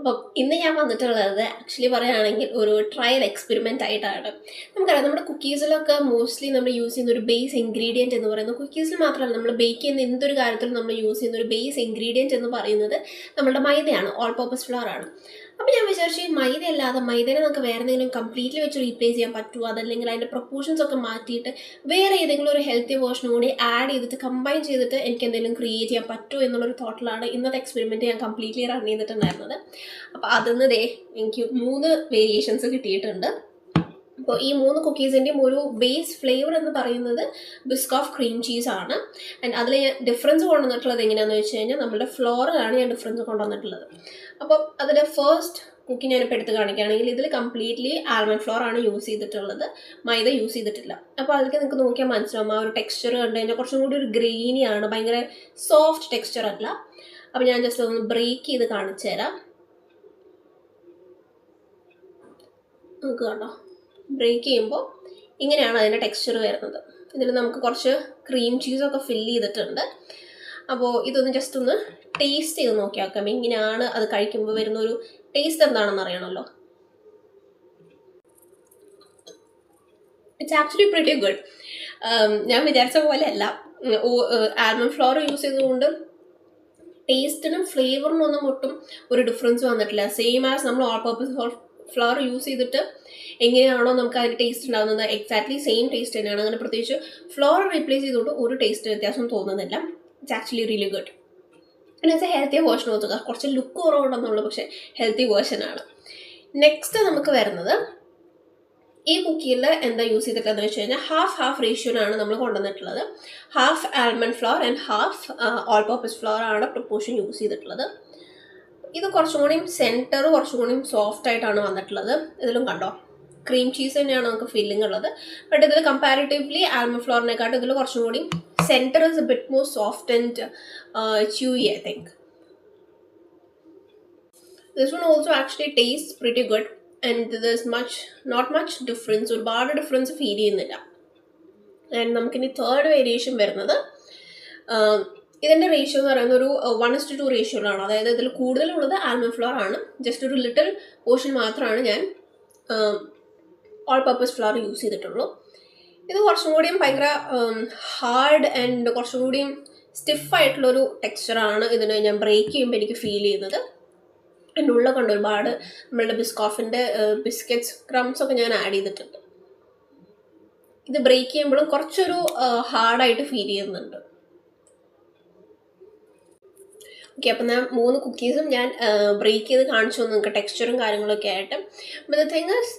അപ്പം ഇന്ന് ഞാൻ വന്നിട്ടുള്ളത് ആക്ച്വലി പറയുകയാണെങ്കിൽ ഒരു ട്രയൽ എക്സ്പെരിമെൻ്റ് ആയിട്ടാണ്. നമുക്കറിയാം നമ്മുടെ കുക്കീസിലൊക്കെ മോസ്റ്റ്ലി നമ്മൾ യൂസ് ചെയ്യുന്ന ഒരു ബേസ് ഇൻഗ്രീഡിയൻറ്റ് എന്ന് പറയുന്നത്, കുക്കീസിൽ മാത്രമല്ല നമ്മൾ ബേക്ക് ചെയ്യുന്ന എന്തൊരു കാര്യത്തിലും നമ്മൾ യൂസ് ചെയ്യുന്ന ഒരു ബേസ് ഇൻഗ്രീഡിയൻറ്റ് എന്ന് പറയുന്നത് നമ്മുടെ മൈദയാണ്, ഓൾ പർപ്പസ് ഫ്ലോർ ആണ്. അപ്പോൾ ഞാൻ വിചാരിച്ചു ഈ മൈദ അല്ലാതെ മൈദനെ നമുക്ക് വേറെ എന്തെങ്കിലും കംപ്ലീറ്റ്ലി വെച്ച് റീപ്ലേസ് ചെയ്യാൻ പറ്റുമോ, അതല്ലെങ്കിൽ അതിൻ്റെ പ്രൊപ്പോർഷൻസ് ഒക്കെ മാറ്റിയിട്ട് വേറെ ഏതെങ്കിലും ഒരു ഹെൽത്തി വേർഷനും കൂടി ആഡ് ചെയ്തിട്ട് കമ്പൈൻ ചെയ്തിട്ട് എനിക്ക് എന്തെങ്കിലും ക്രിയേറ്റ് ചെയ്യാൻ പറ്റുമോ എന്നുള്ളൊരു തോട്ടിലാണ് ഇന്നത്തെ എക്സ്പെരിമെൻറ്റ് ഞാൻ കംപ്ലീറ്റ്ലി റൺ ചെയ്തിട്ടുണ്ടായിരുന്നത്. അപ്പോൾ അതിന്ന് എനിക്ക് 3 വേരിയേഷൻസ് കിട്ടിയിട്ടുണ്ട്. അപ്പോൾ ഈ 3 കുക്കീസിൻ്റെയും ഒരു ബേസ് ഫ്ലേവർ എന്ന് പറയുന്നത് ബിസ്കോഫ് ക്രീം ചീസാണ്. ആൻഡ് അതിൽ ഡിഫറൻസ് കൊണ്ടുവന്നിട്ടുള്ളത് എങ്ങനെയാണെന്ന് വെച്ച് കഴിഞ്ഞാൽ നമ്മുടെ ഫ്ലോറിലാണ് ഞാൻ ഡിഫറൻസ് കൊണ്ടുവന്നിട്ടുള്ളത്. അപ്പോൾ അതിൽ ഫസ്റ്റ് കുക്കി ഞാനിപ്പോൾ എടുത്ത് കാണിക്കുകയാണെങ്കിൽ ഇതിൽ കംപ്ലീറ്റ്ലി ആൽമണ്ട് ഫ്ലോർ ആണ് യൂസ് ചെയ്തിട്ടുള്ളത്, മൈദ യൂസ് ചെയ്തിട്ടില്ല. അപ്പോൾ അതിലേക്ക് നിങ്ങൾക്ക് നോക്കിയാൽ മനസ്സിലാവും ആ ഒരു ടെക്സ്ചർ കണ്ടു കഴിഞ്ഞാൽ കുറച്ചും കൂടി ഒരു ഗ്രെയിനി ആണ്, ഭയങ്കര സോഫ്റ്റ് ടെക്സ്ചർ അല്ല. അപ്പോൾ ഞാൻ ജസ്റ്റ് ഒന്ന് ബ്രേക്ക് ചെയ്ത് കാണിച്ചു തരാം. നമുക്ക് കണ്ടോ, ബ്രേക്ക് ചെയ്യുമ്പോൾ ഇങ്ങനെയാണ് അതിൻ്റെ ടെക്സ്ചർ വരുന്നത്. ഇതിൽ നമുക്ക് കുറച്ച് ക്രീം ചീസൊക്കെ ഫില്ല് ചെയ്തിട്ടുണ്ട്. അപ്പോൾ ഇതൊന്ന് ജസ്റ്റ് ഒന്ന് ടേസ്റ്റ് ചെയ്ത് നോക്കിയാക്കാം എങ്ങനെയാണ് അത് കഴിക്കുമ്പോൾ വരുന്ന ഒരു ടേസ്റ്റ് എന്താണെന്ന് അറിയണമല്ലോ. It's actually pretty good. ഞാൻ വിചാരിച്ച പോലെ അല്ല, ആൽമണ്ട് ഫ്ലോർ യൂസ് ചെയ്തുകൊണ്ട് ടേസ്റ്റിനും ഫ്ലേവറിനും ഒന്നും ഒട്ടും ഒരു ഡിഫറൻസ് വന്നിട്ടില്ല. സെയിം ആസ് നമ്മൾ ഓൾ പർപ്പസ് ഫ്ലോർ യൂസ് ചെയ്തിട്ട് എങ്ങനെയാണോ നമുക്ക് അതിൻ്റെ ടേസ്റ്റ് ഉണ്ടാകുന്നത് എക്സാക്ട്ലി സെയിം ടേസ്റ്റ് തന്നെയാണ്. അങ്ങനെ പ്രത്യേകിച്ച് ഫ്ലോർ റീപ്ലേസ് ചെയ്തുകൊണ്ട് ഒരു ടേസ്റ്റ് വ്യത്യാസം തോന്നുന്നില്ല. It's actually really good. പിന്നെ ഇറ്റ്സ് എ ഹെൽത്തി വേർഷൻ നോക്കുക, കുറച്ച് ലുക്ക് കുറവുണ്ടെന്നുള്ളൂ, പക്ഷേ ഹെൽത്തി വേർഷനാണ്. നെക്സ്റ്റ് നമുക്ക് വരുന്നത് ഈ കുക്കിയിൽ എന്താ യൂസ് ചെയ്തിട്ടുള്ളതെന്ന് വെച്ച് കഴിഞ്ഞാൽ ഹാഫ് റേഷ്യോനാണ് നമ്മൾ കൊണ്ടുവന്നിട്ടുള്ളത്. Half almond floor and half all purpose floor ആണ് പ്രൊപ്പോർഷൻ യൂസ് ചെയ്തിട്ടുള്ളത്. ഇത് കുറച്ചും കൂടിയും സെൻറ്റർ കുറച്ചും കൂടിയും സോഫ്റ്റ് ആയിട്ടാണ് വന്നിട്ടുള്ളത്. ഇതിലും കണ്ടോ ക്രീം ചീസ് തന്നെയാണ് നമുക്ക് ഫീലിംഗ് ഉള്ളത്. ബട്ട് ഇതിൽ കമ്പാരിറ്റീവ്ലി ആൽമണ്ട് ഫ്ലോറിനെക്കാട്ടും ഇതിൽ കുറച്ചും കൂടി centre is A bit more soft and chewy, I think. This one also actually tastes pretty good and there's not much difference. ഒരുപാട് ഡിഫറൻസ് ഫീൽ ചെയ്യുന്നില്ല. ആൻഡ് നമുക്കിനി തേർഡ് വേരിയേഷൻ വരുന്നത്, ഇതിൻ്റെ റേഷ്യോ എന്ന് പറയുന്നത് ഒരു 1:2 റേഷ്യോയിലാണ്. അതായത് ഇതിൽ കൂടുതലുള്ളത് ആൽമണ്ട് ഫ്ലോർ ആണ്. ജസ്റ്റ് ഒരു ലിറ്റിൽ പോർഷൻ മാത്രമാണ് ഞാൻ ഓൾ പർപ്പസ് ഫ്ലോർ യൂസ് ചെയ്തിട്ടുള്ളൂ. ഇത് കുറച്ചും കൂടിയും ഭയങ്കര ഹാർഡ് ആൻഡ് കുറച്ചും കൂടിയും സ്റ്റിഫായിട്ടുള്ളൊരു ടെക്സ്ചറാണ് ഇതിന് ഞാൻ ബ്രേക്ക് ചെയ്യുമ്പോൾ എനിക്ക് ഫീൽ ചെയ്യുന്നത്. എൻ്റെ ഉള്ള കൊണ്ട് ഒരുപാട് നമ്മളുടെ ബിസ്കോഫിൻ്റെ ബിസ്ക്കറ്റ്സ് ക്രംസൊക്കെ ഞാൻ ആഡ് ചെയ്തിട്ടുണ്ട്. ഇത് ബ്രേക്ക് ചെയ്യുമ്പോഴും കുറച്ചൊരു ഹാർഡായിട്ട് ഫീൽ ചെയ്യുന്നുണ്ട്. ഓക്കെ, അപ്പം ഞാൻ 3 കുക്കീസും ഞാൻ ബ്രേക്ക് ചെയ്ത് കാണിച്ചു തന്നു നിങ്ങൾക്ക് ടെക്സ്ചറും കാര്യങ്ങളൊക്കെ ആയിട്ട്. അപ്പം ദ തിങ് ഈസ്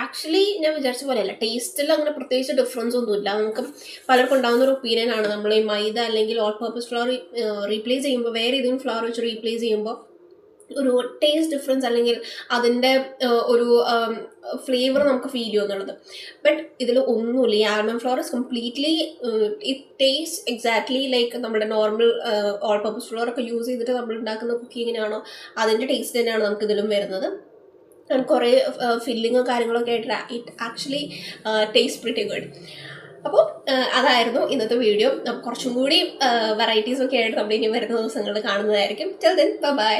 ആക്ച്വലി ഞാൻ വിചാരിച്ച പോലെയല്ല, ടേസ്റ്റിൽ അങ്ങനെ പ്രത്യേകിച്ച് ഡിഫറൻസ് ഒന്നുമില്ല. നമുക്ക് പലർക്കും ഉണ്ടാകുന്ന ഒരു ഒപ്പീനിയനാണ് നമ്മൾ ഈ മൈദ അല്ലെങ്കിൽ ഓൾ പർപ്പസ് ഫ്ലോർ റീപ്ലേസ് ചെയ്യുമ്പോൾ, വേറെ ഏതെങ്കിലും ഫ്ലോർ വെച്ച് റീപ്ലേസ് ചെയ്യുമ്പോൾ ഒരു ടേസ്റ്റ് ഡിഫറൻസ് അല്ലെങ്കിൽ അതിൻ്റെ ഒരു ഫ്ലേവർ നമുക്ക് ഫീൽ ചെയ്യുന്നുള്ളത്. ബട്ട് ഇതിൽ ഒന്നുമില്ല. ഈ almond floor is completely it taste exactly like നമ്മുടെ നോർമൽ ഓൾ പർപ്പസ് ഫ്ലോർ ഒക്കെ യൂസ് ചെയ്തിട്ട് നമ്മൾ ഉണ്ടാക്കുന്ന കുക്കിങ്ങിനാണോ അതിൻ്റെ ടേസ്റ്റ് തന്നെയാണ് നമുക്ക് ഇതിലും വരുന്നത്. കുറേ ഫില്ലിങ്ങും കാര്യങ്ങളൊക്കെ ആയിട്ട് it actually taste pretty good. അപ്പോൾ അതായിരുന്നു ഇന്നത്തെ വീഡിയോ. കുറച്ചും കൂടി വെറൈറ്റീസൊക്കെ ആയിട്ട് നമ്മൾ ഇനി വരുന്ന ദിവസങ്ങളിൽ കാണുന്നതായിരിക്കും. Till then bye.